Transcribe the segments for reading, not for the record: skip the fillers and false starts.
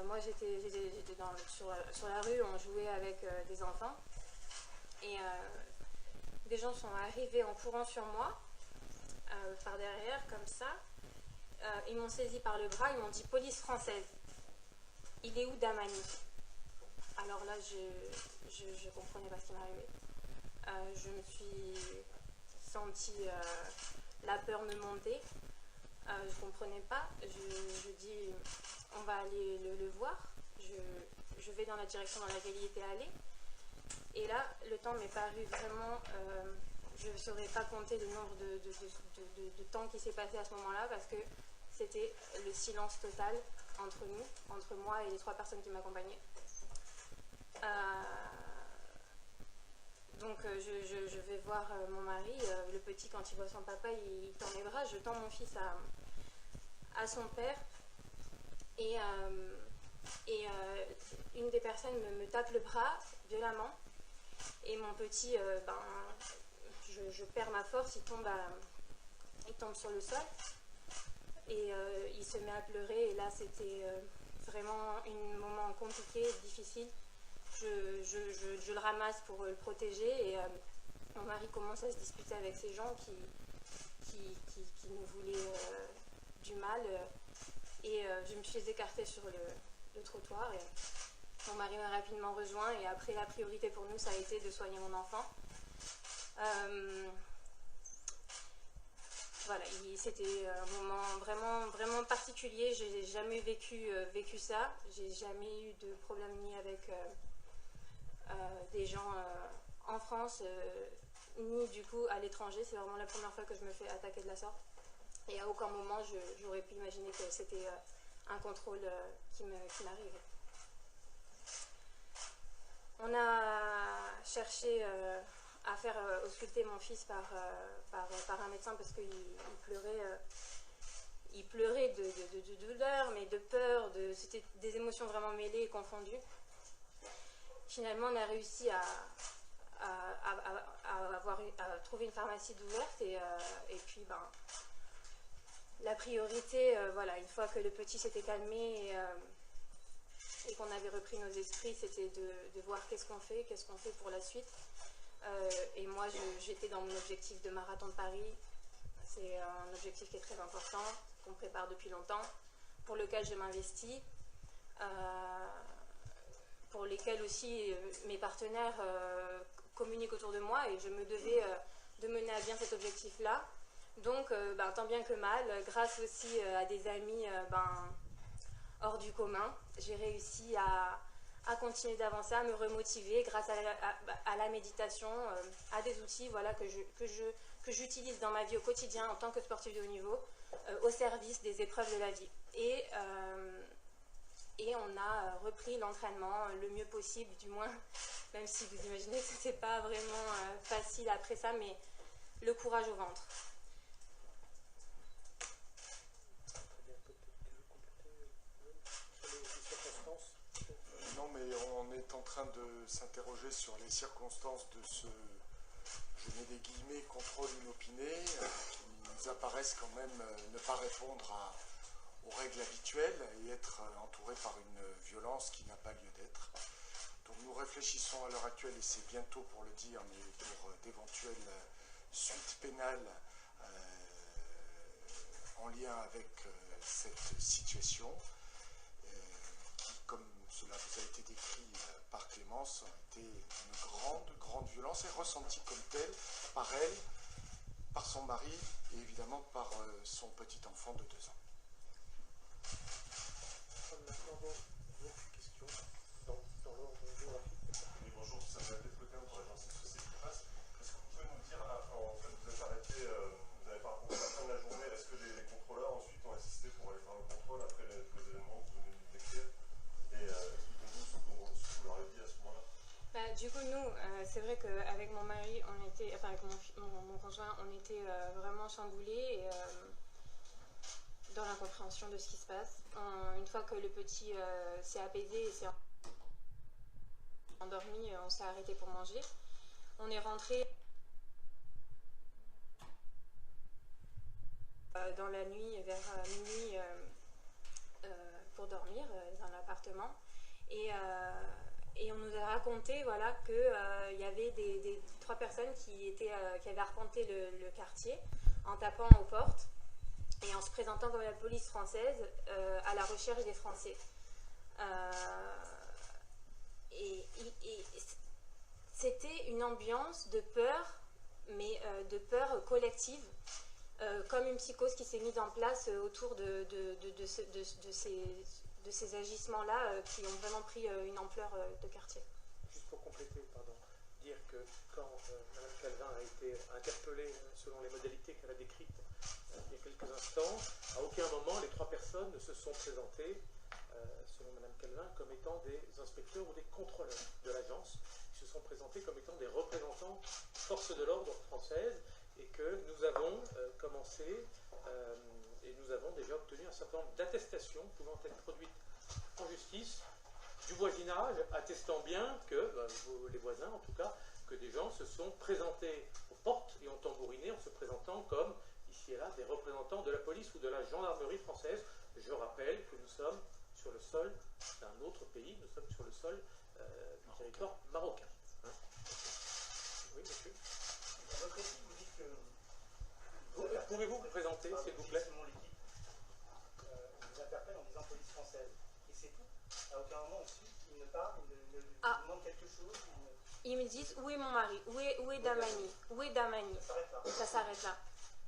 Moi j'étais sur la rue, on jouait avec des enfants et des gens sont arrivés en courant sur moi par derrière comme ça. Ils m'ont saisi par le bras, ils m'ont dit police française. Il est où Damani? Alors là je comprenais pas ce qui m'arrivait. Je me suis sentie la peur me monter. Je comprenais pas. Je dis on va aller le voir. Je vais dans la direction dans laquelle il était allé. Et là, le temps m'est paru vraiment... je ne saurais pas compter le nombre de temps qui s'est passé à ce moment-là parce que c'était le silence total entre nous, entre moi et les 3 personnes qui m'accompagnaient. Donc je vais voir mon mari, le petit quand il voit son papa, il tend les bras, je tends mon fils à son père et une des personnes me tape le bras violemment et mon petit, je perds ma force, il tombe sur le sol et il se met à pleurer et là c'était vraiment un moment compliqué, difficile. Je le ramasse pour le protéger et mon mari commence à se disputer avec ces gens qui nous voulaient du mal et je me suis écartée sur le trottoir et mon mari m'a rapidement rejoint et après la priorité pour nous ça a été de soigner mon enfant. Voilà, c'était un moment vraiment, vraiment particulier, j'ai jamais vécu ça, j'ai jamais eu de problème ni avec des gens en France, ni du coup à l'étranger, c'est vraiment la première fois que je me fais attaquer de la sorte. Et à aucun moment j'aurais pu imaginer que c'était un contrôle qui m'arrivait. On a cherché à faire ausculter mon fils par un médecin parce qu'il pleurait. Il pleurait de douleur, mais de peur, c'était des émotions vraiment mêlées et confondues. Finalement, on a réussi à trouver une pharmacie d'ouverte et puis la priorité, voilà, une fois que le petit s'était calmé et qu'on avait repris nos esprits, c'était de voir qu'est-ce qu'on fait pour la suite. Et moi, j'étais dans mon objectif de marathon de Paris. C'est un objectif qui est très important, qu'on prépare depuis longtemps, pour lequel je m'investis, pour lesquels aussi mes partenaires communiquent autour de moi et je me devais de mener à bien cet objectif-là. Donc, tant bien que mal, grâce aussi à des amis hors du commun, j'ai réussi à continuer d'avancer, à me remotiver grâce à la méditation, à des outils voilà, que j'utilise dans ma vie au quotidien en tant que sportive de haut niveau, au service des épreuves de la vie. Et on a repris l'entraînement le mieux possible, du moins, même si vous imaginez que ce n'était pas vraiment facile après ça, mais le courage au ventre. Non, mais on est en train de s'interroger sur les circonstances de ce, je mets des guillemets, contrôle inopiné, qui nous apparaissent quand même ne pas répondre aux règles habituelles et être entouré par une violence qui n'a pas lieu d'être. Donc nous réfléchissons à l'heure actuelle, et c'est bientôt pour le dire, mais pour d'éventuelles suites pénales en lien avec cette situation, qui, comme cela vous a été décrit par Clémence, a été une grande violence et ressentie comme telle par elle, par son mari et évidemment par son petit enfant de 2 ans. Maintenant, vos questions dans l'ordre géographique. Oui, bonjour, ça va être le terme pour l'agence Société Face. Est-ce que vous pouvez nous dire, en fait, vous êtes arrêté, vous avez pas rencontré à la fin de la journée, est-ce que les contrôleurs ensuite ont assisté pour aller faire le contrôle après les événements que vous venez de nous décrire? Et expliquez-nous ce que vous leur avez dit à ce moment-là. Du coup, nous, c'est vrai qu'avec mon mari, on était, enfin avec mon conjoint, on était vraiment chamboulés et dans l'incompréhension de ce qui se passe. Une fois que le petit s'est apaisé et s'est endormi, on s'est arrêté pour manger. On est rentré dans la nuit, vers minuit, pour dormir dans l'appartement. Et on nous a raconté voilà, qu'il y avait des 3 personnes qui avaient arpenté le quartier en tapant aux portes et en se présentant comme la police française à la recherche des Français. Et c'était une ambiance de peur, mais de peur collective, comme une psychose qui s'est mise en place autour de ces agissements-là qui ont vraiment pris une ampleur de quartier. Juste pour compléter, pardon, dire que quand Mme Calvin a été interpellée selon les modalités qu'elle a décrites il y a quelques instants, à aucun moment les 3 personnes ne se sont présentées, selon Mme Calvin, comme étant des inspecteurs ou des contrôleurs de l'agence. Ils se sont présentés comme étant des représentants forces de l'ordre françaises et que nous avons commencé et nous avons déjà obtenu un certain nombre d'attestations pouvant être produites en justice du voisinage, attestant bien que, les voisins en tout cas, que des gens se sont présentés aux portes et ont tambouriné en se présentant comme, ici et là, des représentants de la police ou de la gendarmerie française. Je rappelle que nous sommes sur le sol d'un autre pays, nous sommes sur le sol du territoire marocain. Hein. Oui, monsieur. Dans votre équipe, vous dites que... Pouvez-vous vous présenter, s'il vous plaît? Mon équipe vous interpelle en disant police française. Et c'est tout. À aucun moment ensuite, ils ne parlent, ils ne demandent quelque chose. Ils me disent où est mon mari, où est Damani, où est Damani. Ça s'arrête là. Ça s'arrête là.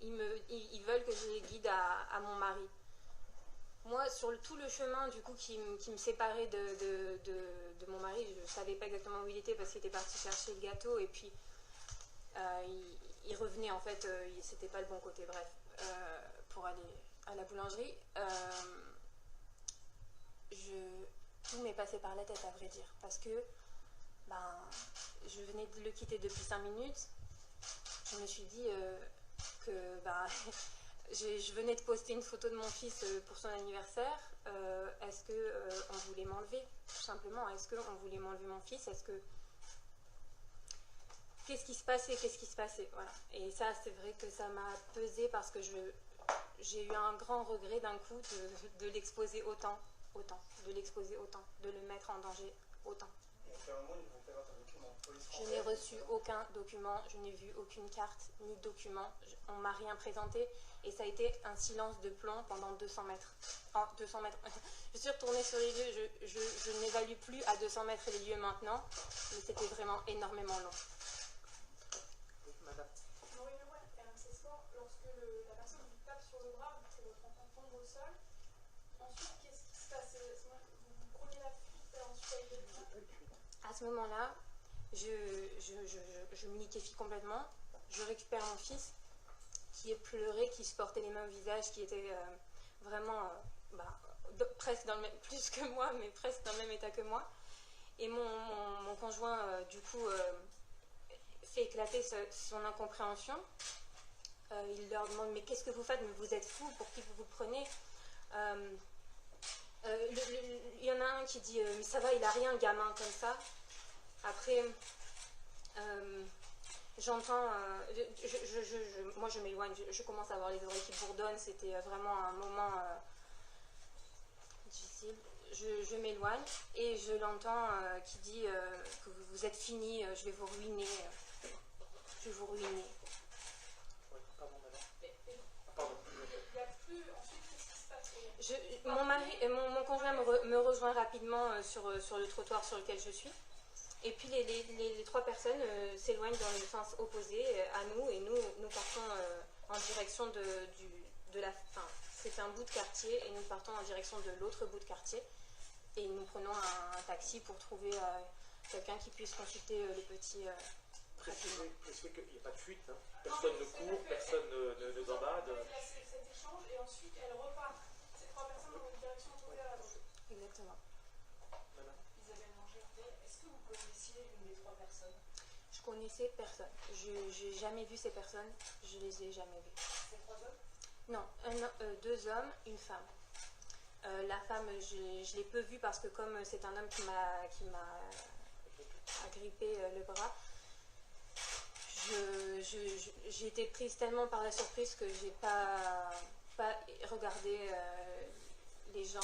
Ils veulent que je les guide à mon mari. Moi, sur tout le chemin du coup qui me séparait de mon mari, je ne savais pas exactement où il était parce qu'il était parti chercher le gâteau et puis il revenait en fait, c'était pas le bon côté, bref, pour aller à la boulangerie. Tout m'est passé par la tête à vrai dire parce que je venais de le quitter depuis 5 minutes. Je me suis dit que je venais de poster une photo de mon fils pour son anniversaire. Est-ce qu'on voulait m'enlever? Tout simplement, est-ce qu'on voulait m'enlever mon fils? Qu'est-ce qui se passait? Voilà. Et ça, c'est vrai que ça m'a pesé parce que j'ai eu un grand regret d'un coup de l'exposer autant, de le mettre en danger autant. Je n'ai reçu aucun document, je n'ai vu aucune carte ni document, on ne m'a rien présenté et ça a été un silence de plomb pendant 200 mètres. Je suis retournée sur les lieux, je n'évalue plus à 200 mètres les lieux maintenant, mais c'était vraiment énormément long. Oui, madame. Maureen Leroy, RMC Sport, lorsque la personne vous tape sur le bras, que votre enfant tombe au sol, ensuite qu'est-ce qui se passe? Vous prenez la fuite, ensuite avec le... À ce moment-là, je me liquéfie complètement, je récupère mon fils qui pleurait, qui se portait les mains au visage, qui était vraiment presque dans le même, plus que moi, mais presque dans le même état que moi. Et mon conjoint, du coup, fait éclater son incompréhension. Il leur demande « Mais qu'est-ce que vous faites? Mais vous êtes fous, pour qui vous vous prenez ?» Il y en a un qui dit « Mais ça va, il a rien, le gamin, comme ça. » Après, j'entends, moi je m'éloigne, je commence à avoir les oreilles qui bourdonnent, c'était vraiment un moment difficile. Je m'éloigne et je l'entends qui dit que vous êtes fini, je vais vous ruiner. Je vais vous ruiner. Oui, pardon, madame. Pardon. Il n'y a plus, ensuite, qu'est-ce qui se passe? Mon conjoint me rejoint rapidement sur le trottoir sur lequel je suis. Et puis les 3 personnes s'éloignent dans le sens opposé à nous et nous partons en direction de la fin. C'est un bout de quartier et nous partons en direction de l'autre bout de quartier et nous prenons un taxi pour trouver quelqu'un qui puisse consulter le petit rapidement. Précisez qu'il n'y a pas de fuite, hein. Personne ne court, personne ne gambade. Cet échange et ensuite elle repart. Ces 3 personnes dans une direction opposée à la vôtre. Exactement. Isabelle Manger, est-ce que vous connaissiez une des 3 personnes? Je connaissais personne. Je n'ai jamais vu ces personnes. Je les ai jamais vues. Ces 3 hommes? Non, 2 hommes, une femme. La femme, je l'ai peu vue parce que comme c'est un homme qui m'a agrippé le bras, j'ai été prise tellement par la surprise que j'ai pas regardé les gens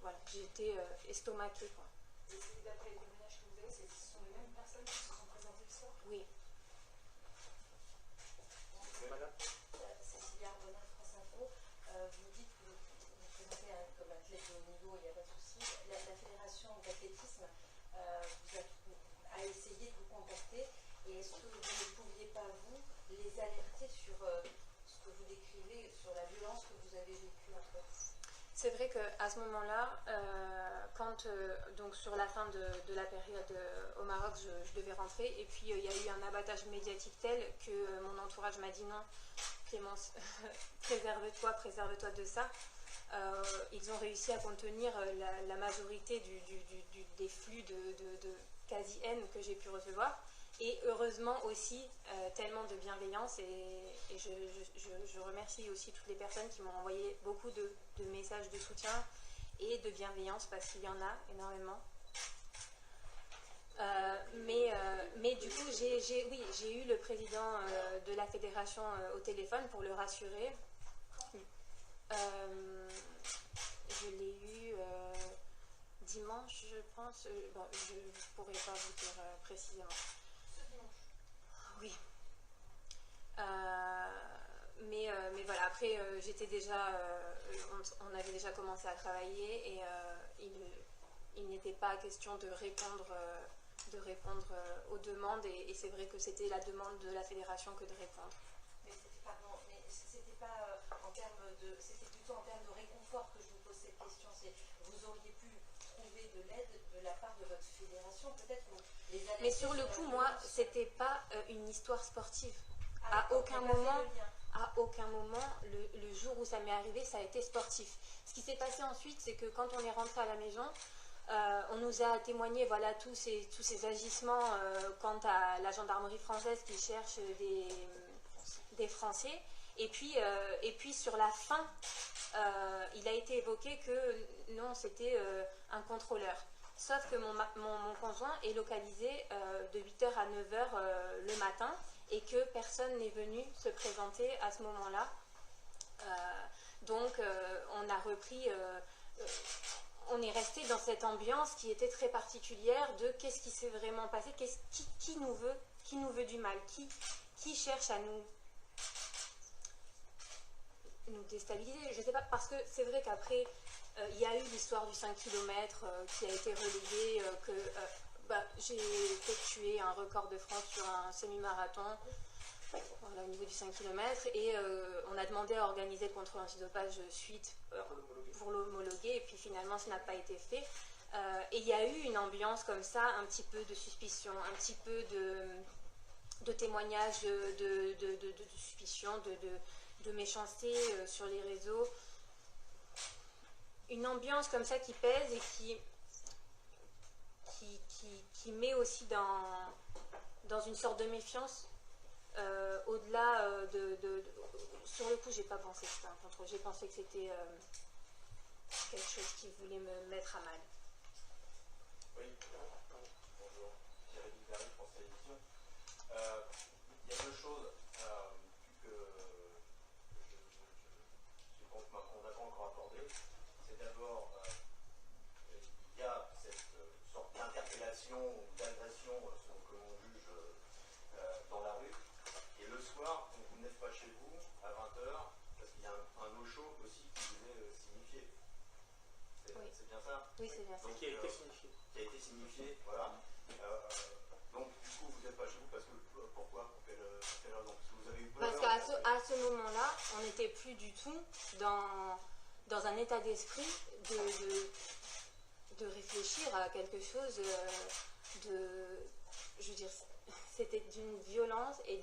voilà, j'ai été estomaquée, quoi. Et d'après les témoignages que vous avez, ce sont les mêmes personnes qui se sont présentées le soir? Oui. Madame Cécilia Arbonel, France Info, vous dites que vous vous présentez comme athlète de haut niveau, il n'y a pas de souci. La fédération d'athlétisme a essayé de vous contacter, et est-ce que vous ne pouviez pas, vous, les alerter sur ce que vous décrivez, sur la violence que vous avez vécue en fait? C'est vrai qu'à ce moment-là, quand donc sur la fin de la période au Maroc, je devais rentrer, et puis il y a eu un abattage médiatique tel que mon entourage m'a dit non, Clémence, préserve-toi de ça. Ils ont réussi à contenir la majorité des flux de quasi-haine que j'ai pu recevoir. Et heureusement aussi, tellement de bienveillance, et je remercie aussi toutes les personnes qui m'ont envoyé beaucoup de messages de soutien et de bienveillance, parce qu'il y en a énormément. Mais du coup, j'ai eu le président de la fédération au téléphone pour le rassurer. Je l'ai eu dimanche, je pense. Bon, je ne pourrais pas vous dire précisément. Oui. Mais voilà, après j'étais déjà, on avait déjà commencé à travailler, et il n'était pas question de répondre aux demandes, et c'est vrai que c'était la demande de la fédération que de répondre. Mais c'était pas en termes de, c'était plutôt en termes de réconfort que je vous pose cette question. C'est, vous auriez pu trouver de l'aide de la part de votre fédération, peut-être, les alerter. Mais sur le coup, moi, c'était pas une histoire sportive. À aucun moment, le jour où ça m'est arrivé, ça a été sportif. Ce qui s'est passé ensuite, c'est que quand on est rentré à la maison, on nous a témoigné, voilà, tous ces agissements quant à la gendarmerie française qui cherche des Français. Et puis sur la fin, il a été évoqué que non, c'était un contrôleur. Sauf que mon conjoint est localisé de 8h à 9h le matin, et que personne n'est venu se présenter à ce moment-là. Donc on a repris, on est resté dans cette ambiance qui était très particulière de qu'est-ce qui s'est vraiment passé, qui nous veut du mal, qui cherche à nous déstabiliser. Je ne sais pas, parce que c'est vrai qu'après, il y a eu l'histoire du 5 km qui a été relayée, que j'ai effectué un record de France sur un semi-marathon, voilà, au niveau du 5 km, et on a demandé à organiser le contrôle antidopage suite pour l'homologuer, et puis finalement ça n'a pas été fait. Et il y a eu une ambiance comme ça, un petit peu de suspicion, un petit peu de témoignages de suspicion, de méchanceté sur les réseaux. Une ambiance comme ça qui pèse et qui met aussi dans une sorte de méfiance. Au-delà sur le coup, j'ai pas pensé que c'était un contrôle. J'ai pensé que c'était quelque chose qui voulait me mettre à mal. Oui, bonjour, Thierry Duverny, France Télévisions. Il y a deux choses que on n'a pas encore abordées. C'est d'abord, il y a cette sorte d'interpellation ou d'agression, selon que l'on juge, dans la rue. Et le soir, vous n'êtes pas chez vous à 20h, parce qu'il y a un no-show aussi qui vous est signifié. Oui. C'est bien ça? Oui, c'est bien ça. Donc, qui a été signifié. Qui a été signifié, voilà. Donc, du coup, vous n'êtes pas chez vous parce que, pourquoi? Pour quelle raison? Parce que vous avez eu peur? Parce qu'à ce moment-là, on n'était plus du tout dans un état d'esprit de réfléchir à quelque chose je veux dire, c'était d'une violence et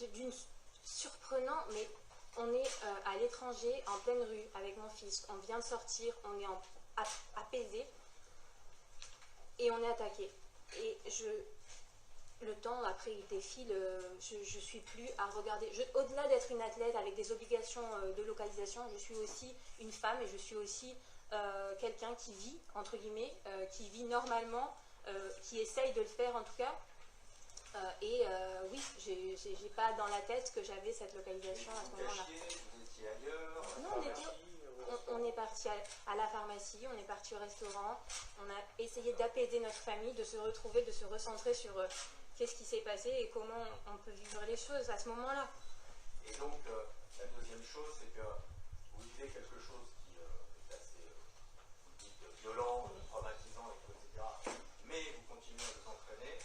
d'une surprenant, mais on est à l'étranger, en pleine rue, avec mon fils, on vient de sortir, on est apaisé, et on est attaqué. Et le temps, après, il défile, je ne suis plus à regarder. Au-delà d'être une athlète avec des obligations de localisation, je suis aussi une femme, et je suis aussi quelqu'un qui vit, entre guillemets, qui vit normalement, qui essaye de le faire en tout cas. Oui, j'ai pas dans la tête que j'avais cette localisation à ce moment-là. Vous étiez ailleurs? Non, on est parti à la pharmacie, on est parti au restaurant, on a essayé d'apaiser notre famille, de se retrouver, de se recentrer sur qu'est-ce qui s'est passé et comment on peut vivre les choses à ce moment-là. Et donc, la deuxième chose, c'est que vous vivez quelque chose qui est assez violent, traumatisant, etc. Mais vous continuez à vous entraîner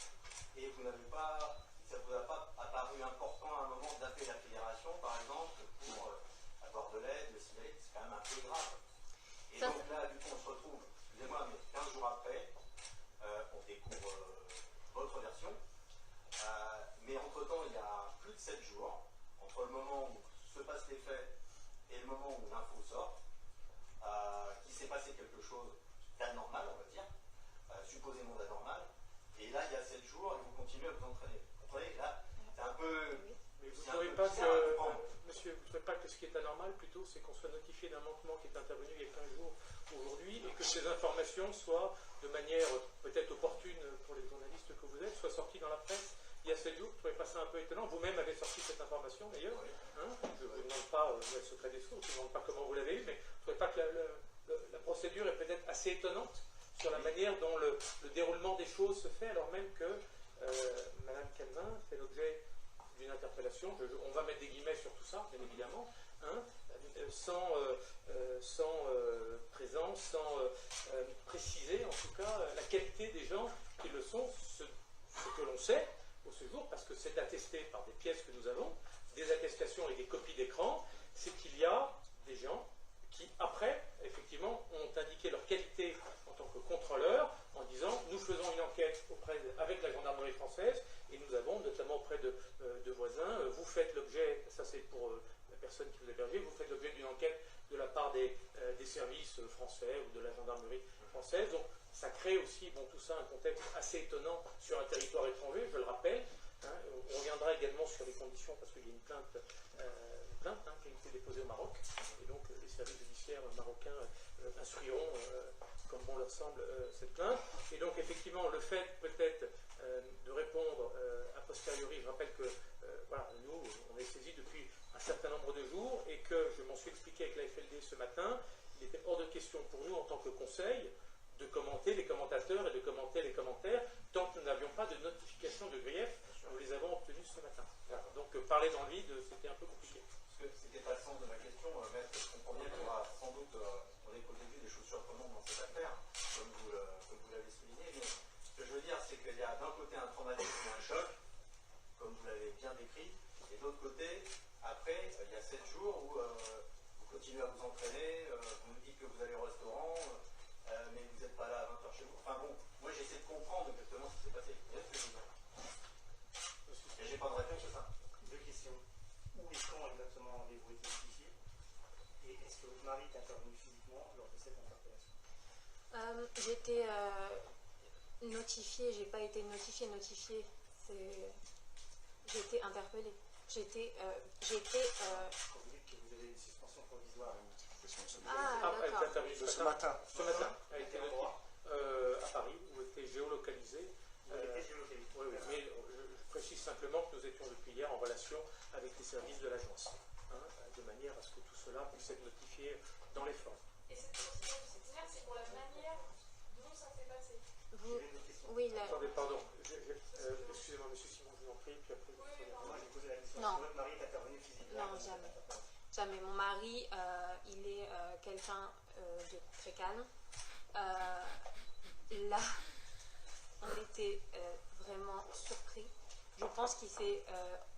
et vous n'avez pas, ça ne vous a pas apparu important à un moment d'appeler la fédération, par exemple, pour avoir de l'aide, le signaler, c'est quand même un peu grave. Et Ça, donc là, du coup, on se retrouve, excusez-moi, mais 15 jours après, on découvre votre version. Mais entre-temps, il y a plus de 7 jours, entre le moment où se passent les faits et le moment où l'info sort, qu'il s'est passé quelque chose d'anormal, on va dire, supposément d'anormal. Et là, il y a 7 jours et vous continuez à vous entraîner. Vous comprenez, là, c'est un peu... Mais vous ne trouvez pas que, monsieur, vous ne trouvez pas que ce qui est anormal, plutôt, c'est qu'on soit notifié d'un manquement qui est intervenu il y a 15 jours aujourd'hui et que ces informations soient, de manière peut-être opportune pour les journalistes que vous êtes, soient sorties dans la presse il y a 7 jours? Vous ne trouvez pas ça un peu étonnant? Vous-même avez sorti cette information d'ailleurs. Hein, je ne vous demande pas le secret des sources, je ne vous demande pas comment vous l'avez eu, mais vous ne trouvez pas que la procédure est peut-être assez étonnante sur la manière dont le déroulement des choses se fait, alors même que Mme Calvin fait l'objet d'une interpellation, on va mettre des guillemets sur tout ça, bien évidemment, hein, sans présence, sans préciser en tout cas la qualité des gens qui le sont, ce que l'on sait au ce jour, parce que c'est attesté par des pièces que nous avons, des attestations et des copies d'écran, c'est qu'il y a des gens qui, après, effectivement, ont indiqué leur qualité en tant que contrôleur, en disant, nous faisons une enquête avec la gendarmerie française, et nous avons, notamment auprès de voisins, vous faites l'objet, ça c'est pour la personne qui vous hébergez, vous faites l'objet d'une enquête de la part des services français ou de la gendarmerie française. Donc ça crée aussi, bon, tout ça, un contexte assez étonnant sur un territoire étranger, je le rappelle. Hein, on reviendra également sur les conditions, parce qu'il y a une plainte qui a été déposée au Maroc, et donc les services judiciaires marocains instruiront, comme bon leur semble, cette plainte. Et donc effectivement, le fait peut-être de répondre a posteriori, je rappelle que voilà, nous, on est saisis depuis un certain nombre de jours, et que je m'en suis expliqué avec la FLD ce matin, il était hors de question pour nous, en tant que conseil, de commenter les commentateurs et de commenter les commentaires, tant que nous n'avions pas de notification de grief. Nous les avons obtenus ce matin. Voilà. Donc parler dans le vide, c'était un peu compliqué. Parce que c'était pas le sens de ma question, maître. Je comprends bien qu'il y aura sans doute, on est qu'au début des choses surprenantes dans cette affaire, comme vous l'avez souligné, mais ce que je veux dire, c'est qu'il y a d'un côté un traumatisme et un choc, comme vous l'avez bien décrit, et de l'autre côté, après, il y a 7 jours où vous continuez à vous entraîner, vous nous dites que vous allez au restaurant, mais vous n'êtes pas là à 20h chez vous. Enfin bon, moi j'essaie de comprendre exactement ce qui s'est passé. Vous voyez ce que je veux dire? Et j'ai pas de réponse à ça. Deux questions. Où et quand exactement avez-vous été notifié? Et est-ce que votre mari est intervenu physiquement lors de cette interpellation? J'étais notifiée, j'ai pas été notifiée. J'ai été interpellée. Quand vous dites que vous avez une suspension provisoire. Ah, Elle est d'accord. intervenue Ce matin. Ce matin, elle a été notifiée à Paris, où était géolocalisée. Vous avez été géolocalisé. Oui, mais je précise simplement que nous étions depuis hier en relation avec les services de l'agence, hein, de manière à ce que tout cela puisse être notifié dans les formes. Et cette procédure disciplinaire, c'est pour la manière dont ça s'est passé. Oui, Attendez, pardon. Excusez-moi, monsieur Simon, je vous en prie, puis après vous Moi j'ai posé la question. Non. Est-ce que votre mari est intervenu physiquement? Non, jamais. Jamais. Mon mari, il est quelqu'un de très calme. Là, on était vraiment surpris. Je pense qu'il s'est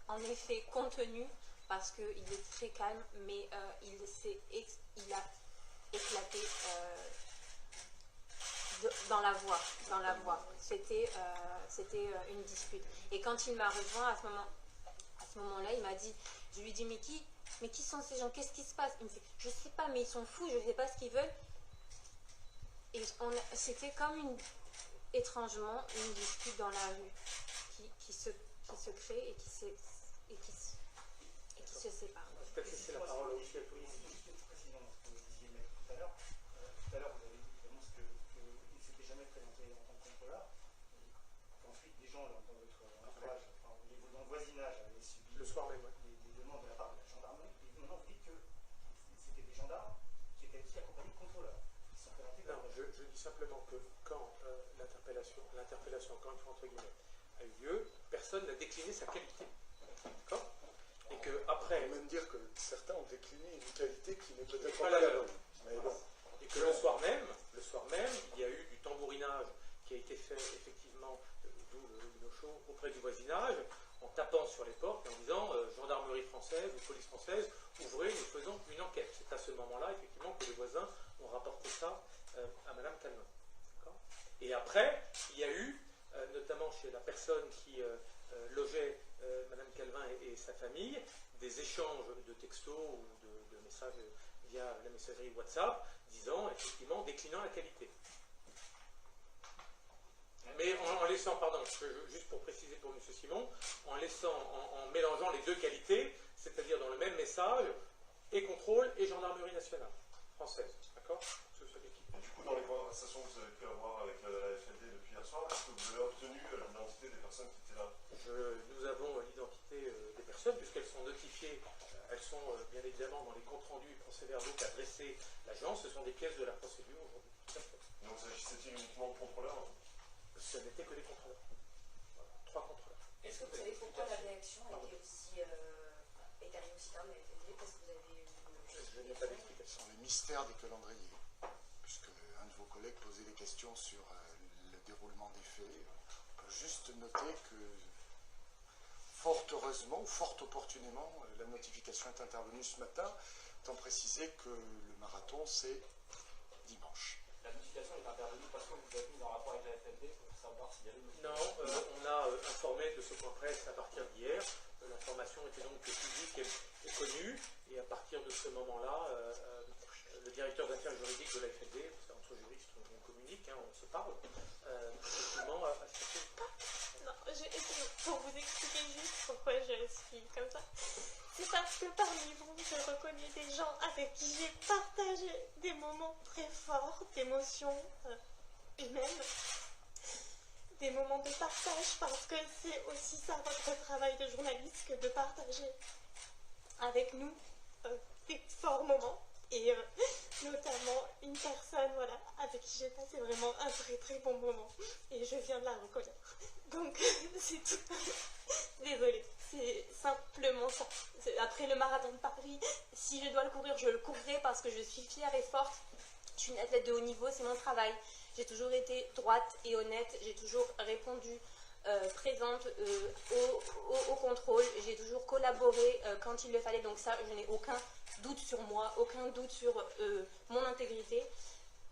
en effet contenu parce qu'il est très calme, mais il a éclaté dans la voix. C'était une dispute. Et quand il m'a rejoint à ce moment-là, il m'a dit, je lui ai dit, mais qui sont ces gens? Qu'est-ce qui se passe? Il me fait, je sais pas, mais ils sont fous, je sais pas ce qu'ils veulent. Et c'était comme étrangement une dispute dans la rue qui se crée et qui se sépare. peut-être laisser la parole aussi à tous. Juste une précision dans ce que vous disiez maître, tout à l'heure. Tout à l'heure, vous avez dit évidemment qu'il ne s'était jamais présenté en tant que contrôleur. Ensuite, des gens dans votre entourage, enfin, dans le voisinage, avaient subi le soir même, des demandes de la part de la gendarmerie. Et maintenant, vous dites que c'était des gendarmes qui étaient décliner sa qualité. D'accord? Et que après, On peut même dire que certains ont décliné une qualité qui n'est peut-être pas pas la la leur. leur. Mais bon. Et que le soir même, il y a eu du tambourinage qui a été fait effectivement, d'où le no-show, auprès du voisinage, en tapant sur les portes et en disant gendarmerie française ou police française, ouvrez, nous faisons une enquête. C'est à ce moment-là, effectivement, que les voisins ont rapporté ça à Madame Calvin. Et après, il y a eu, notamment chez la personne qui logeait Madame Calvin et sa famille, des échanges de textos ou de messages via la messagerie WhatsApp, disant effectivement déclinant la qualité. Mais en laissant, pardon, juste pour préciser pour M. Simon, en mélangeant les deux qualités, c'est-à-dire dans le même message, et contrôle et gendarmerie nationale française. D'accord? Et du coup, dans les conversations que vous avez pu avoir avec la FLD depuis hier soir, est-ce que vous avez obtenu l'identité des personnes qui étaient là? Nous avons l'identité des personnes, puisqu'elles sont notifiées, elles sont bien évidemment dans les comptes rendus et procès-verbaux qu'a dressé l'agence, ce sont des pièces de la procédure aujourd'hui. Tout à fait. Donc s'agissait-il uniquement de contrôleurs? Ce n'était que des contrôleurs. Voilà, 3 contrôleurs. Est-ce que vous savez pourquoi la réaction a été aussi, est arrivée aussi tard de la FLD? Parce que vous avez eu Je n'ai pas d'explication. Ce sont les mystères des calendriers. Puisque un de vos collègues posait des questions sur le déroulement des faits. On peut juste noter que, fort heureusement ou fort opportunément, la notification est intervenue ce matin, étant précisé que le marathon, c'est dimanche. La notification est intervenue parce que vous avez mis en rapport avec la FLD pour savoir s'il y avait une Non, on a informé de ce point presse à partir d'hier. L'information était donc publique et connue. Et à partir de ce moment-là, le directeur d'affaires juridiques de la FLD, entre juristes, on communique, on se parle, effectivement, a cherché. Non, pour vous expliquer juste pourquoi je suis comme ça, c'est parce que parmi vous, je reconnais des gens avec qui j'ai partagé des moments très forts d'émotions humaines, des moments de partage, parce que c'est aussi ça votre travail de journaliste, que de partager avec nous des forts moments. Et notamment une personne avec qui j'ai passé vraiment un très très bon moment. Et je viens de la reconnaître. Donc c'est tout. Désolée, c'est simplement ça. Après le marathon de Paris, si je dois le courir, je le courrai parce que je suis fière et forte. Je suis une athlète de haut niveau, c'est mon travail. J'ai toujours été droite et honnête, j'ai toujours répondu présente au contrôle, j'ai toujours collaboré quand il le fallait, donc ça, je n'ai aucun doute sur moi, aucun doute sur mon intégrité.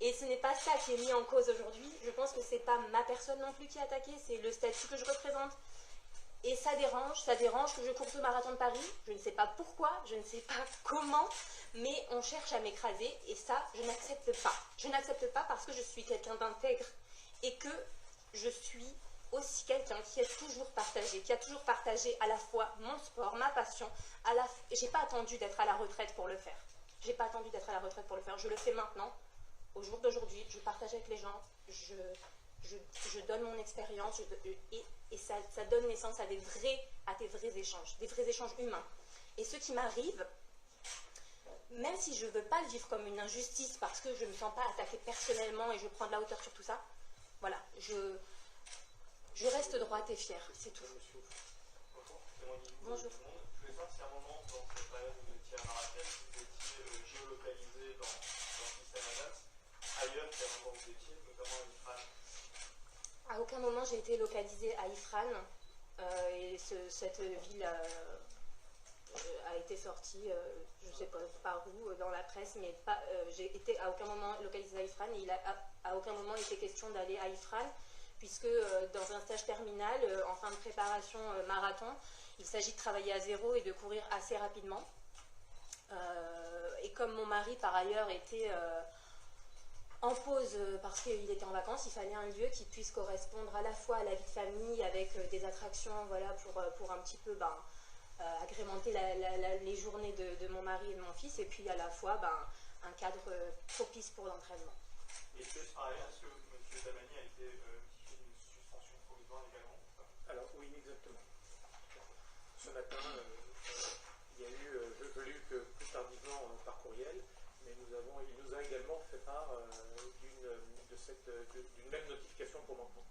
Et ce n'est pas ça qui est mis en cause aujourd'hui. Je pense que c'est pas ma personne non plus qui est attaquée, c'est le statut que je représente. Et ça dérange que je cours ce marathon de Paris. Je ne sais pas pourquoi, je ne sais pas comment, mais on cherche à m'écraser et ça, je n'accepte pas. Je n'accepte pas parce que je suis quelqu'un d'intègre et que je suis aussi quelqu'un qui a toujours partagé à la fois mon sport, ma passion. J'ai pas attendu d'être à la retraite pour le faire. J'ai pas attendu d'être à la retraite pour le faire. Je le fais maintenant. Au jour d'aujourd'hui, je partage avec les gens, je donne mon expérience et ça donne naissance à des vrais échanges humains. Et ce qui m'arrive, même si je ne veux pas le vivre comme une injustice parce que je ne me sens pas attaquée personnellement et je prends de la hauteur sur tout ça, voilà, je reste droite et fière, c'est tout. Bonjour. Je voulais savoir si à un moment, dans cette période où vous étiez à Marrakech, vous étiez géolocalisé dans Système Adams, ailleurs qu'à un moment où vous étiez, notamment à Ifrane. À aucun moment j'ai été localisée à Ifrane et cette ville a été sortie, je ne sais pas par où, dans la presse, mais j'ai été à aucun moment localisée à Ifrane et il a à aucun moment été question d'aller à Ifrane, puisque dans un stage terminal, en fin de préparation marathon, il s'agit de travailler à zéro et de courir assez rapidement. Et comme mon mari par ailleurs était en pause parce qu'il était en vacances, il fallait un lieu qui puisse correspondre à la fois à la vie de famille avec des attractions, voilà, pour un petit peu agrémenter les journées de mon mari et de mon fils, et puis à la fois un cadre propice pour l'entraînement. Et est-ce que M. Damani a été notifié d'une suspension provisoire également? Alors oui, exactement. Ce matin, il y a eu, je l'ai eu que plus tardivement par courriel, mais il nous a également fait part d'une même notification pour manquement.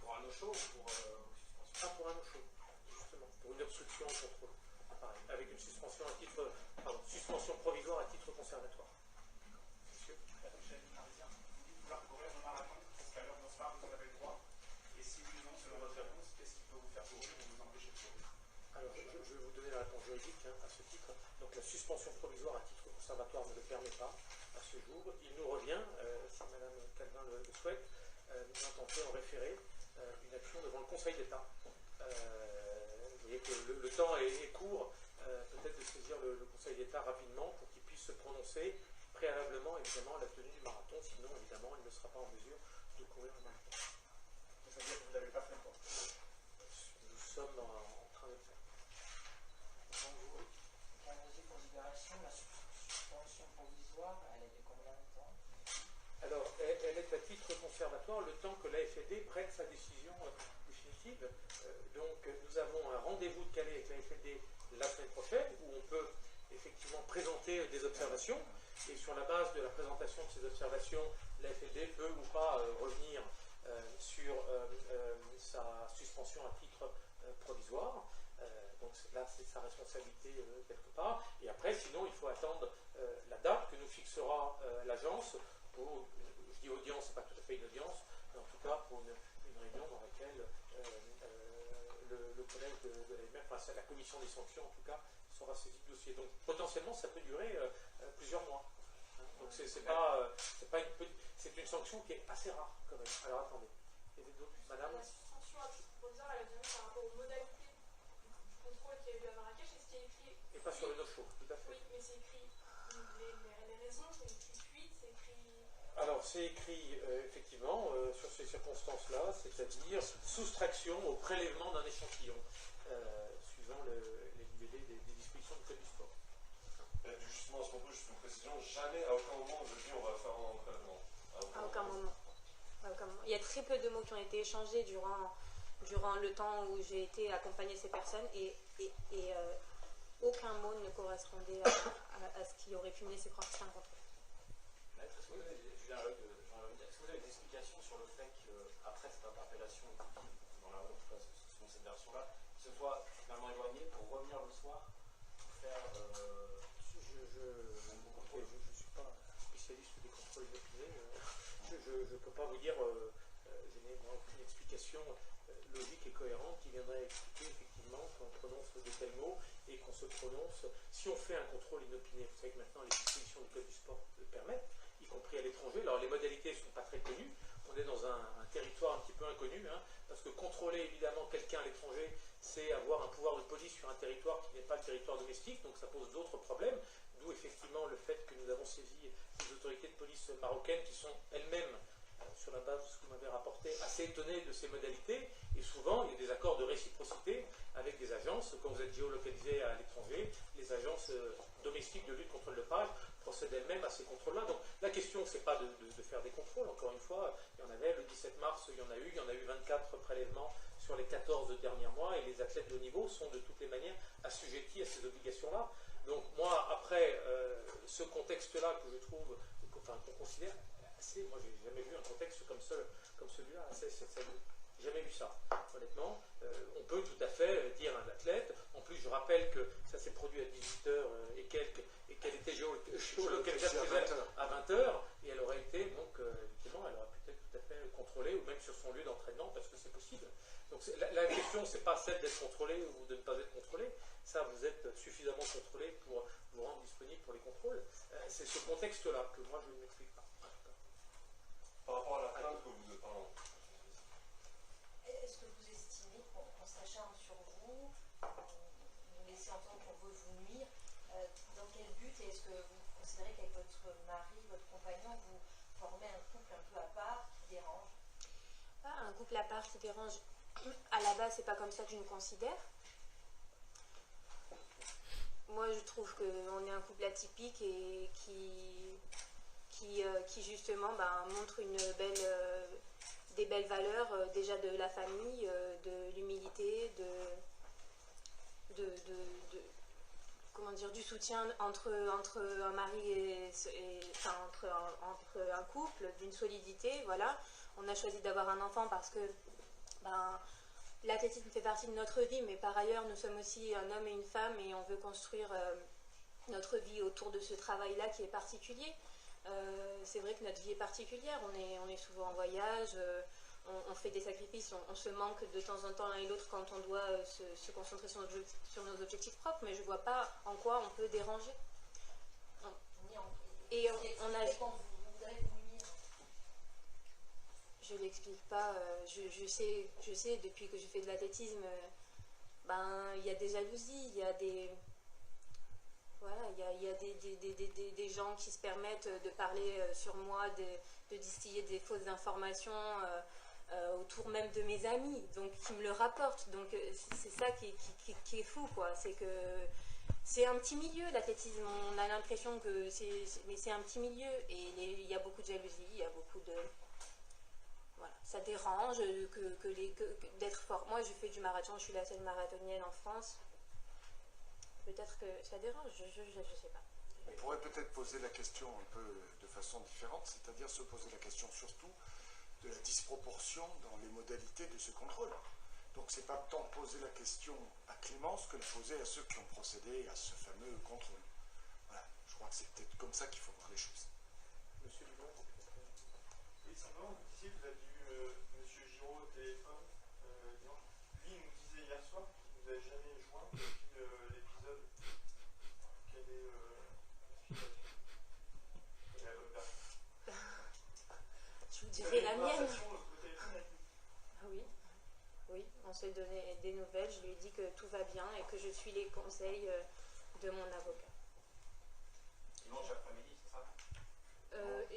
Pour un no-show ou pour suspension? Ah, pour un no-show, justement. d'obstruction au contrôle. Pareil, avec une suspension à titre, suspension provisoire à titre conservatoire. Monsieur vouloir courir le marathon, parce qu'à l'heure dont on se parle, vous en avez le droit. Et si oui ou non, selon votre réponse, qu'est-ce qui peut vous faire courir ou vous empêcher de courir? Alors, je vais vous donner la réponse juridique à ce titre. Donc, la suspension provisoire à titre conservatoire ne le permet pas à ce jour. Il nous revient, si Mme Calvin le souhaite, nous intentons en référer une action devant le Conseil d'État. Vous voyez que le temps est court, peut-être de saisir le Conseil d'État rapidement pour qu'il puisse se prononcer préalablement, évidemment, à la tenue du marathon. Sinon, évidemment, il ne sera pas en mesure de courir le marathon. Ça veut dire que vous n'avez pas fait le temps. Nous sommes en train de le faire. Donc, vous prenez en considération la suspension provisoire, elle est de combien de temps? Alors, elle est à titre conservatoire le temps que l'AFLD prenne sa décision définitive. Donc, nous avons un rendez-vous de Calais avec l'AFLD la semaine prochaine, où on peut effectivement présenter des observations. Et sur la base de la présentation de ces observations, l'AFLD peut ou pas revenir sur sa suspension à titre provisoire. Donc là, c'est sa responsabilité quelque part. Et après, sinon, il faut attendre la date que nous fixera l'agence pour, je dis audience, c'est pas tout à fait une audience, mais en tout cas pour une réunion dans laquelle le collège de l'AMF, enfin la commission des sanctions en tout cas, sera saisi du dossier. Donc potentiellement, ça peut durer plusieurs mois. Donc c'est une sanction qui est assez rare quand même. Alors attendez, il y avait d'autres, madame? La suspension à titre provisoire, elle a bien par rapport aux modalités du contrôle qu'il y a eu à Marrakech, est-ce qu'il y a écrit... Et pas sur le no-show, tout à fait. Oui, mais c'est écrit les raisons, c'est écrit fuite, c'est écrit... Alors c'est écrit effectivement sur ces circonstances-là, c'est-à-dire soustraction au prélèvement d'un échantillon, suivant les libellés des dispositions du code du sport. Et justement, à ce propos, juste une précision, jamais, à aucun moment, je dis on va faire un prélèvement. À aucun moment. Il y a très peu de mots qui ont été échangés durant le temps où j'ai été accompagner ces personnes et aucun mot ne correspondait à ce qui aurait pu me laisser croire que c'était un contrôle. Est-ce que vous avez des explications sur le fait qu'après cette interpellation, dans la rue, en tout cas selon cette version-là, il se soit finalement éloigné pour revenir le soir pour faire Je ne suis pas spécialiste des contrôles inopinés. Je ne peux pas vous dire, je n'ai aucune explication logique et cohérente qui viendrait expliquer effectivement qu'on prononce de tels mots et qu'on se prononce. Si on fait un contrôle inopiné, vous savez que maintenant les dispositions du code du sport le permettent, y compris à l'étranger. Alors les modalités ne sont pas très connues, on est dans un territoire un petit peu inconnu, parce que contrôler évidemment quelqu'un à l'étranger, c'est avoir un pouvoir de police sur un territoire qui n'est pas le territoire domestique, donc ça pose d'autres problèmes, d'où effectivement le fait que nous avons saisi les autorités de police marocaines qui sont elles-mêmes, sur la base de ce que vous m'avez rapporté, assez étonnées de ces modalités, et souvent il y a des accords de réciprocité avec des agences, quand vous êtes géolocalisé à l'étranger, les agences domestiques de lutte contre le dopage procèdent elles-mêmes à ces contrôles-là. Donc la question, c'est pas de faire des contrôles, encore une fois, il y en avait le 17 mars, il y en a eu 24 prélèvements sur les 14 derniers mois, et les athlètes de haut niveau sont de toutes les manières assujettis à ces obligations-là. Donc moi, après ce contexte-là que je trouve, qu'on considère assez, moi j'ai jamais vu un contexte comme celui-là, j'ai jamais vu ça, honnêtement. On peut tout à fait dire à un athlète, en plus je rappelle que ça s'est produit à 18h et quelques, et qu'elle était géolocalisée à 20h, et elle aurait été, donc effectivement, elle aurait peut-être tout à fait contrôlée, ou même sur son lieu d'entraînement, parce que c'est possible. Donc la question, c'est pas celle d'être contrôlé ou de ne pas être contrôlé, ça vous êtes suffisamment contrôlé pour vous rendre disponible pour les contrôles. C'est ce contexte-là que moi je ne m'explique pas. Par rapport à la plainte que vous... Est-ce que vous estimez qu'on s'acharne sur vous, vous laissez entendre qu'on veut vous nuire, dans quel but, et est-ce que vous considérez qu'avec votre mari, votre compagnon, vous formez un couple un peu à part qui dérange? Un couple à part qui dérange, à la base, c'est pas comme ça que je me considère. Moi, je trouve qu'on est un couple atypique et qui justement montre des belles valeurs, déjà de la famille, de l'humilité, du soutien entre un mari entre un couple, d'une solidité, voilà. On a choisi d'avoir un enfant parce que l'athlétisme fait partie de notre vie, mais par ailleurs, nous sommes aussi un homme et une femme et on veut construire notre vie autour de ce travail-là qui est particulier. C'est vrai que notre vie est particulière, on est souvent en voyage, on fait des sacrifices, on se manque de temps en temps l'un et l'autre quand on doit se concentrer sur nos objectifs propres, mais je ne vois pas en quoi on peut déranger. Et on a... Je ne l'explique pas, je sais depuis que je fais de l'athlétisme, il y a des jalousies, il y a des... Voilà, il y a des gens qui se permettent de parler sur moi, de distiller des fausses informations autour même de mes amis, donc qui me le rapportent. Donc c'est ça qui est fou, quoi. C'est que c'est un petit milieu, l'athlétisme. On a l'impression que mais c'est un petit milieu et il y a beaucoup de jalousie, il y a beaucoup de... Voilà, ça dérange d'être fort. Moi, je fais du marathon, je suis la seule marathonienne en France. Peut-être que ça dérange, je sais pas. On pourrait peut-être poser la question un peu de façon différente, c'est-à-dire se poser la question surtout de la disproportion dans les modalités de ce contrôle. Donc c'est pas tant poser la question à Clémence que la poser à ceux qui ont procédé à ce fameux contrôle. Voilà, je crois que c'est peut-être comme ça qu'il faut voir les choses. Monsieur Dubon. Oui, simplement, vous disiez que vous aviez eu Monsieur Giraud au téléphone. Lui, il nous disait hier soir qu'il ne vous avait jamais joint depuis l'épisode. Quelle est l'explication? Quelle est la bonne personne? Je vous dirai la mienne. Au téléphone avec lui. Ah oui, oui, on s'est donné des nouvelles. Je lui ai dit que tout va bien et que je suis les conseils de mon avocat. Dimanche après-midi, c'est ça?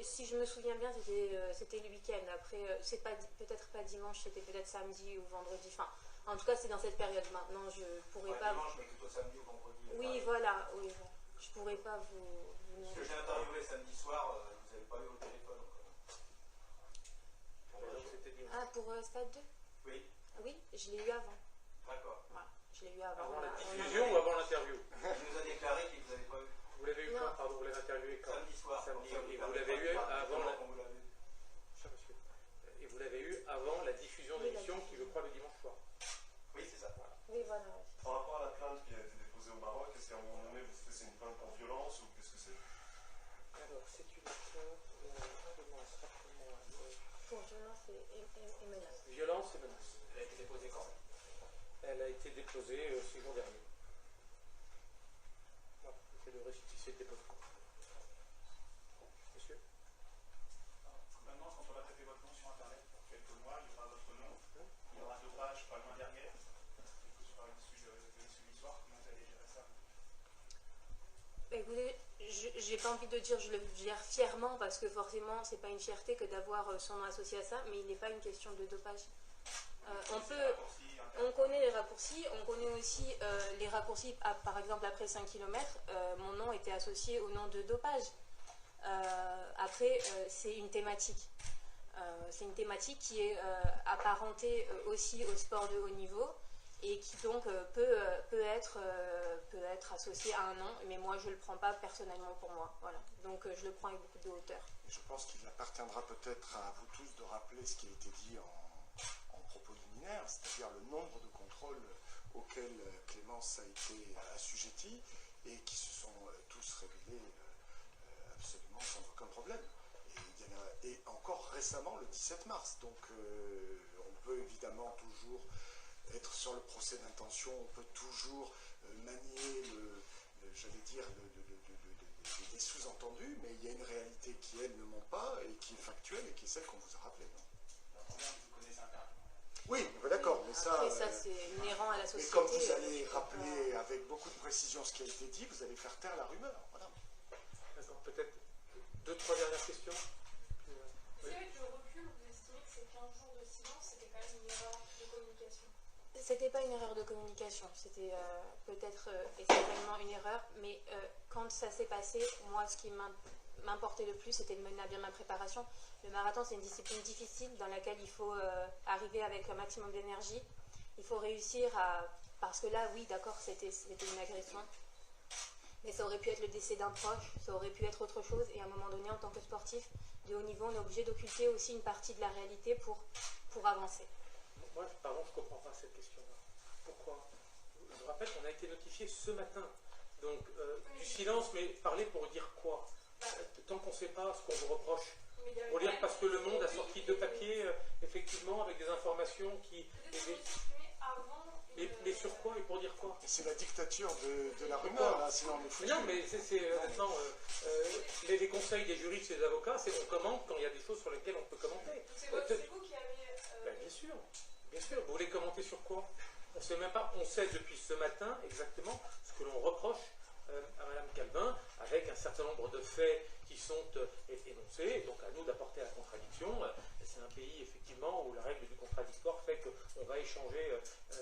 Si je me souviens bien, c'était le week-end. Après, c'est peut-être pas dimanche, c'était peut-être samedi ou vendredi. Enfin, en tout cas, c'est dans cette période. Maintenant, je pourrais pas. Dimanche, mais plutôt samedi ou vendredi. Oui, voilà, oui. Je pourrais pas vous. Parce que j'ai interviewé samedi soir, vous n'avez pas eu au téléphone. Ah, pour Stade 2? Oui. Oui, je l'ai eu avant. D'accord. Voilà, je l'ai eu avant. Avant la diffusion ou avant l'interview? Il nous a déclaré qu'il ne vous avait pas eu. Vous l'avez eu quand? Pardon, vous l'avez interviewé quand? Samedi soir. Samedi, et vous l'avez eu avant la... Vous l'avez eu. Cher monsieur. Et vous l'avez eu avant la diffusion de l'émission qui, je crois, le dimanche soir. Oui, c'est ça. Voilà. Oui, voilà. Par rapport à la plainte qui a été déposée au Maroc, est-ce qu'à un moment donné, c'est une plainte pour violence ou qu'est-ce que c'est? Alors, c'est une plainte Pour violence et menace. Violence et menace. Elle a été déposée quand? Elle a été déposée 6 jours dernier. Voilà, c'est le récépissé de dépôt. Monsieur? Maintenant, quand on va taper votre nom sur Internet pour quelques mois, il y aura votre nom, il y aura 2 pages pas loin derrière, quelque chose par l'issue de l'histoire. Comment vous allez gérer ça? Écoutez, j'ai pas envie de dire je le gère fièrement parce que forcément c'est pas une fierté que d'avoir son nom associé à ça, mais il n'est pas une question de dopage. On connaît les raccourcis, on connaît aussi les raccourcis, par exemple après 5 km, mon nom était associé au nom de dopage. Après, c'est une thématique. C'est une thématique qui est apparentée aussi au sport de haut niveau et qui donc peut être associée à un nom, mais moi je ne le prends pas personnellement pour moi. Voilà. Donc je le prends avec beaucoup de hauteur. Et je pense qu'il appartiendra peut-être à vous tous de rappeler ce qui a été dit en propos liminaire, c'est-à-dire le nombre de contrôles auxquels Clémence a été assujettie et qui se sont tous révélés absolument sans aucun problème. Et encore récemment, le 17 mars. Donc on peut évidemment toujours être sur le procès d'intention, on peut toujours manier j'allais dire, des sous-entendus, mais il y a une réalité qui, elle, ne ment pas et qui est factuelle et qui est celle qu'on vous a rappelée. Oui, d'accord, mais après, ça c'est inhérent à la société. Mais comme vous allez rappeler avec beaucoup de précision ce qui a été dit, vous allez faire taire la rumeur. Voilà. D'accord, peut-être 2-3 dernières questions. C'est vrai que le recul, vous estimez que ces 15 jours de silence, c'était quand même une erreur de communication? C'était pas une erreur de communication, c'était peut-être essentiellement une erreur, mais quand ça s'est passé, moi ce qui m'importait le plus, c'était de mener à bien ma préparation. Le marathon, c'est une discipline difficile dans laquelle il faut arriver avec un maximum d'énergie. Il faut réussir à... Parce que là, oui, d'accord, c'était une agression, mais ça aurait pu être le décès d'un proche, ça aurait pu être autre chose, et à un moment donné, en tant que sportif de haut niveau, on est obligé d'occulter aussi une partie de la réalité pour avancer. moi, pardon, je ne comprends pas cette question-là. Pourquoi? Je vous rappelle qu'on a été notifié ce matin. Donc, du silence, mais parler pour dire quoi? Tant qu'on ne sait pas ce qu'on vous reproche. Pour dire parce que Le Monde a sorti 2 papiers, effectivement, avec des informations qui... Mais sur quoi et pour dire quoi? C'est la dictature de la rumeur, là, sinon on est foutu. Non, mais c'est honnêtement, les conseils des juristes et des avocats, c'est qu'on commente quand il y a des choses sur lesquelles on peut commenter. C'est vous qui avez... Ben, bien sûr. Vous voulez commenter sur quoi? On sait même pas, on sait depuis ce matin exactement ce que l'on reproche à Mme Calvin, avec un certain nombre de faits qui sont énoncés, donc à nous d'apporter la contradiction. C'est un pays, effectivement, où la règle du contradictoire fait qu'on va échanger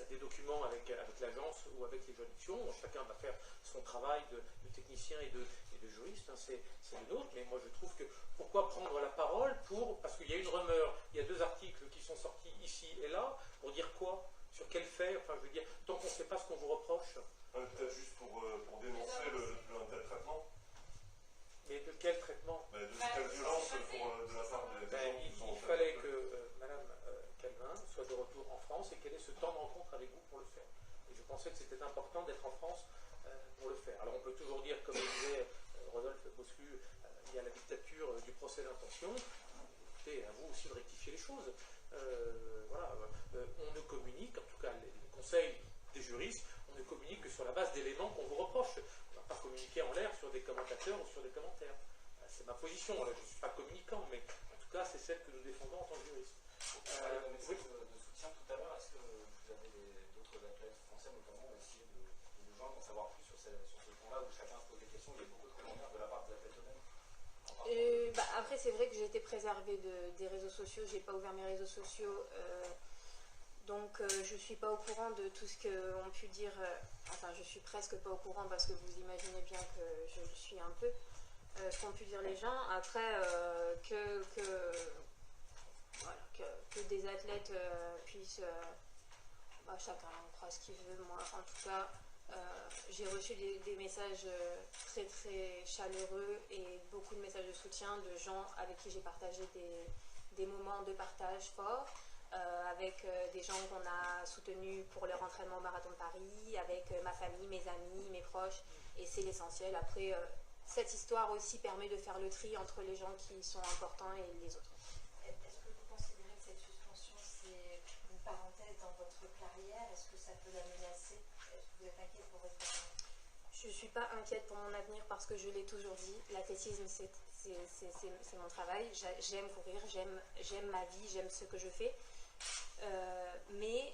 des documents avec l'agence ou avec les juridictions. Chacun va faire son travail de technicien et de juriste, hein, c'est le nôtre, mais moi je trouve que pourquoi prendre la parole parce qu'il y a une rumeur, il y a 2 articles qui sont sortis ici et là, pour dire quoi? Sur quel fait? Enfin, je veux dire, tant qu'on ne sait pas ce qu'on vous reproche. Peut-être juste pour dénoncer un tel traitement. Mais de quel traitement? De telle violence de la part des gens. Il fallait que Mme Calvin soit de retour en France et qu'elle ait ce temps de rencontre avec vous pour le faire. Et je pensais que c'était important d'être en France pour le faire. Alors on peut toujours dire, comme le disait Rodolphe Boscu, il y a la dictature du procès d'intention. Écoutez, à vous aussi de rectifier les choses. Voilà, on ne communique, en tout cas les conseils des juristes, on ne communique que sur la base d'éléments qu'on vous reproche. On ne va pas communiquer en l'air sur des commentateurs ou sur des commentaires. C'est ma position, je ne suis pas communicant, mais en tout cas c'est celle que nous défendons en tant que juriste. Vous parlez de message de soutien tout à l'heure, est-ce que vous avez d'autres athlètes français notamment essayer de nous joindre, d'en savoir plus sur ce point-là où chacun se pose des questions? Il y a beaucoup de commentaires de la part des athlètes eux-mêmes. Après, c'est vrai que j'ai été préservée des réseaux sociaux, j'ai pas ouvert mes réseaux sociaux, donc je suis pas au courant de tout ce qu'ont pu dire, enfin je suis presque pas au courant parce que vous imaginez bien que je le suis un peu, ce qu'ont pu dire les gens. Après, que des athlètes puissent, chacun croit ce qu'il veut, moi en tout cas, j'ai reçu des messages très très chaleureux et beaucoup de messages de soutien de gens avec qui j'ai partagé des moments de partage forts, avec des gens qu'on a soutenus pour leur entraînement au Marathon de Paris, avec ma famille, mes amis, mes proches, et c'est l'essentiel. Après, cette histoire aussi permet de faire le tri entre les gens qui sont importants et les autres. Est-ce que vous considérez que cette suspension, c'est une parenthèse dans votre carrière? Est-ce que ça peut la menacer? Est-ce que vous êtes inquiète pour votre carrière? Je ne suis pas inquiète pour mon avenir parce que je l'ai toujours dit. L'athlétisme, c'est mon travail. J'aime courir, j'aime ma vie, j'aime ce que je fais. Mais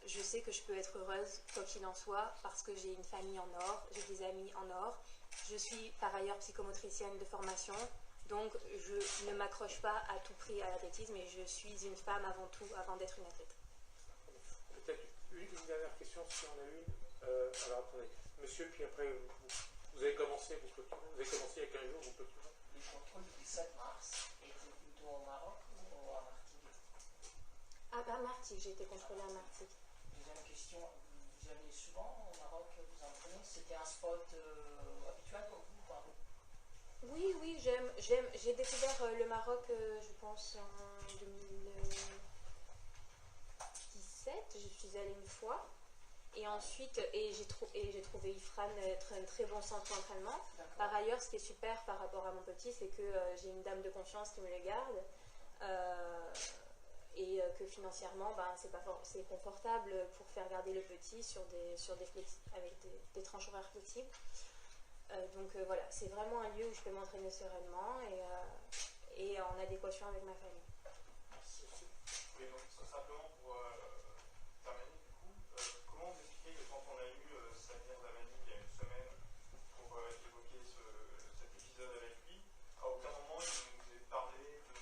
je sais que je peux être heureuse, quoi qu'il en soit, parce que j'ai une famille en or, j'ai des amis en or. Je suis par ailleurs psychomotricienne de formation, donc je ne m'accroche pas à tout prix à l'athlétisme et je suis une femme avant tout, avant d'être une athlète. Peut-être une dernière question, si on a une. Alors attendez, monsieur, puis après vous avez commencé, vous avez commencé il y a 15 jours, vous pouvez toujours. Le contrôle du 7 mars était plutôt au Maroc ou à Martigues? À Martigues, j'ai été contrôlée à Martigues. Deuxième question, vous allez souvent au Maroc vous entraîner? C'était un spot habituel pour vous ou pas? Oui, j'aime. J'ai découvert le Maroc, je pense, en 2017. Je suis allée une fois. Et ensuite, j'ai trouvé Ifrane être un très bon centre d'entraînement. Par ailleurs, ce qui est super par rapport à mon petit, c'est que j'ai une dame de confiance qui me le garde. Et que financièrement, c'est confortable pour faire garder le petit avec des tranches horaires flexibles. Donc voilà, c'est vraiment un lieu où je peux m'entraîner sereinement et en adéquation avec ma famille. Merci. Oui, donc simplement pour terminer du coup, comment vous expliquez que quand on a eu Samir Dlamani il y a une semaine pour évoquer cet épisode avec lui, à aucun moment il nous ait parlé de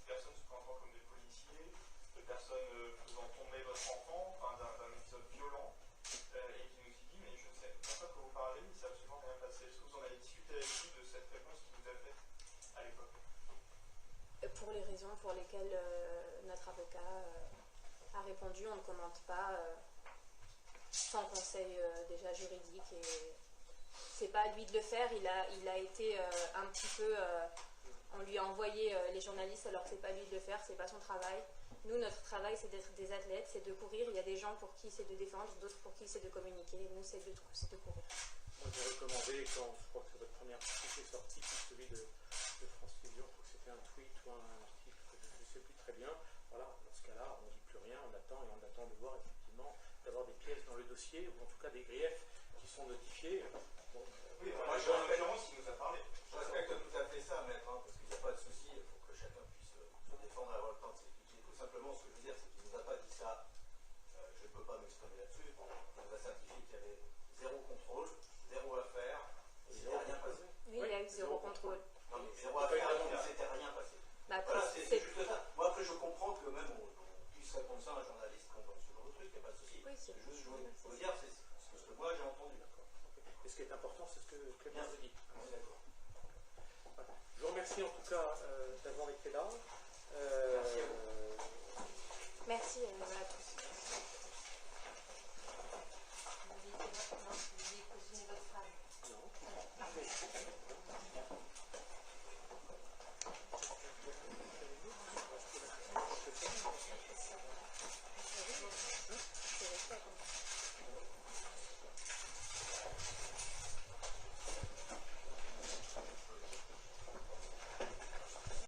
personnes se présentant comme des policiers, de personnes faisant tomber votre enfant, enfin, d'un épisode violent, et qui nous dit mais je ne sais pas quoi vous parlez, il ne s'est absolument rien passé. Est-ce que vous en avez discuté avec lui de cette réponse qu'il vous a faite à l'époque? Pour les raisons pour lesquelles notre avocat a répondu, on ne commente pas sans conseil déjà juridique. Et c'est pas à lui de le faire. Il a été un petit peu on lui a envoyé les journalistes alors que c'est pas lui de le faire, c'est pas son travail. Nous, notre travail, c'est d'être des athlètes, c'est de courir. Il y a des gens pour qui c'est de défendre, d'autres pour qui c'est de communiquer. Nous, c'est de courir. Moi, j'ai recommandé, quand je crois que c'est votre premier article qui est sorti, celui de France Télévisions, je crois que c'était un tweet ou un article, je ne sais plus très bien. Voilà, dans ce cas-là, on ne dit plus rien, on attend et on attend de voir effectivement d'avoir des pièces dans le dossier, ou en tout cas des griefs qui sont notifiés. Bon, oui, moi, en l'occurrence, il nous a parlé. Je respecte tout à fait ça, maître, parce qu'il n'y a pas de souci, il faut que chacun puisse se défendre, avoir le temps de s'expliquer. Tout simplement, ce que je veux dire, c'est qu'il ne nous a pas dit ça. Je ne peux pas m'exprimer là-dessus. Il nous a certifié qu'il y avait zéro contrôle, zéro affaire, et il n'était rien passé. Oui, il y a eu zéro contrôle. Non, mais zéro affaire, il ne s'était rien passé. Bah, voilà, c'est juste ça. Moi, après, je comprends que même on puisse répondre ça à un journaliste quand on ce genre de truc, il n'y a pas de souci. Oui, c'est juste, je veux dire, c'est ce que moi j'ai entendu. Et ce qui est important, c'est ce que Clément vous dit. On est d'accord. Voilà. Je vous remercie en tout cas d'avoir été là. Merci à vous. Merci à tous. Vous vouliez cautionner votre phrase. Non.